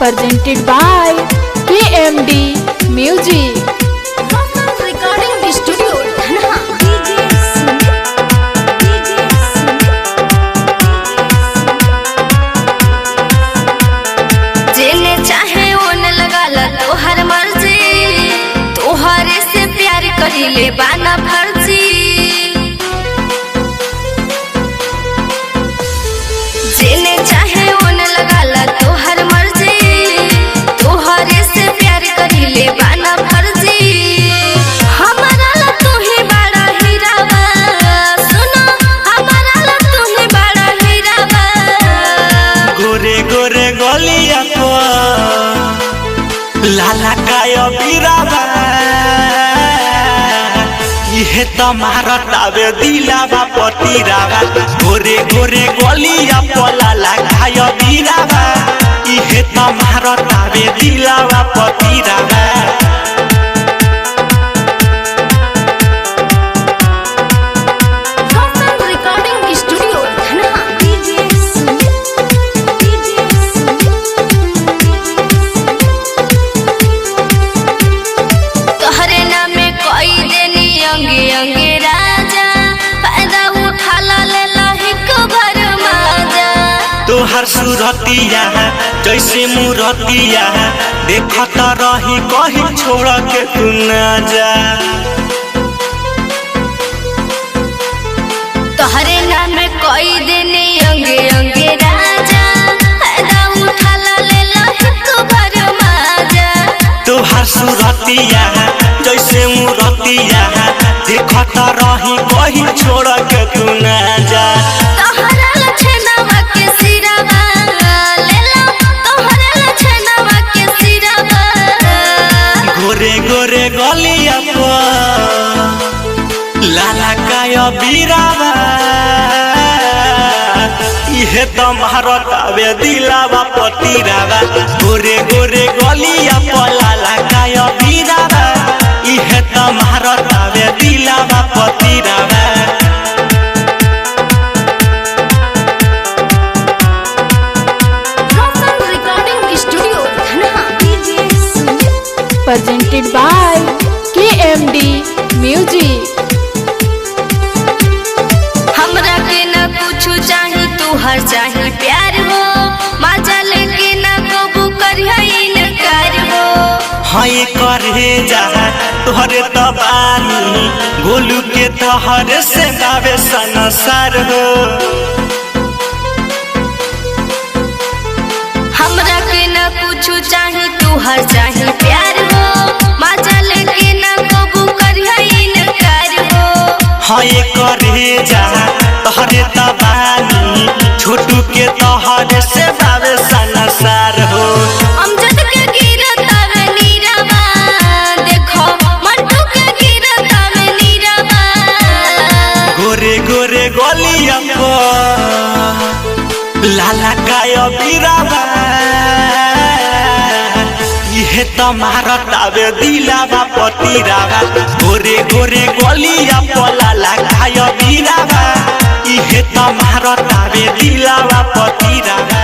presented by KMD Music. recording studio Dhanha. जेने चाहे ओने लगाला तोहर मर्जी, तोहरे से प्यार करिले बाना फर्जी। जेने चाहे ओने लगाला तोहर मर्जी, तोहरे से प्यार करिले बाना फर्जी। हमारा ला तू ही बड़ा हीरा बा, सुनो हमारा ला तू ही बड़ा हीरा बा। गोरे गोरे गलिया लाला काय बीराबा इहे तमारा तावे दिलावा पतिरावा। गोरे गोरे गलिया लाला काय बीराबा इहे तमारा तावे दिलावा पतिरावा। recording studio Dhanha. तोहरे नामे कोई देनी अंगे अंगे राजा, फायदा उठाला ले लहिक भर माजा। तोहर सुरतिया जैसे मुरतिया देखत रही कहीं छोड़ के तू ना जा। तोहरे नामे कोई देनी अंगे अंगे राजा, फायदा उठाला ले लहिक भर माजा। तोहर सुरतिया जैसे मुरतिया देखत रही कहीं छोड़ के तू ना जा। तोहरा लछनवा के सिरवा लेला, तोहरा लछनवा के सिरवा। गोरे गोरे गलिया लाला काय बीराबा इहे तमारा तावे दिलावा पतिरावा। गोरे गोरे गलिया लाला काय बीराबा इहे तमारा तावे दिलावा पतिरावा। recording studio Dhanha. Presented by KMD Music. हमरा के ना कुछ चाही, तू हर चाही प्यार हो। मजा लेके ना कबू करिया इनकार हो। हाय करे जा तोहरे तबानी गोलू के तोहरे से गावे संसार हो। हमरा के ना कुछ चाही, तू हर चाही प्यार हो। मजा लेके ना कबू करिया इनकार हो। हाय करे जा तोहरे तबानी छोटू के तोहरे से गावे संसार हो। अमजद के गिरता में नीरवा, देखो मंटू के गिरता में नीरवा। गोरे गोरे गलिया लाला काय बीराबा इहे तमारा तावे दिलावा पतिरावा। गोरे गोरे गलिया लाला काय बीराबा इहे तमारा तावे दिलावा पतिरावा।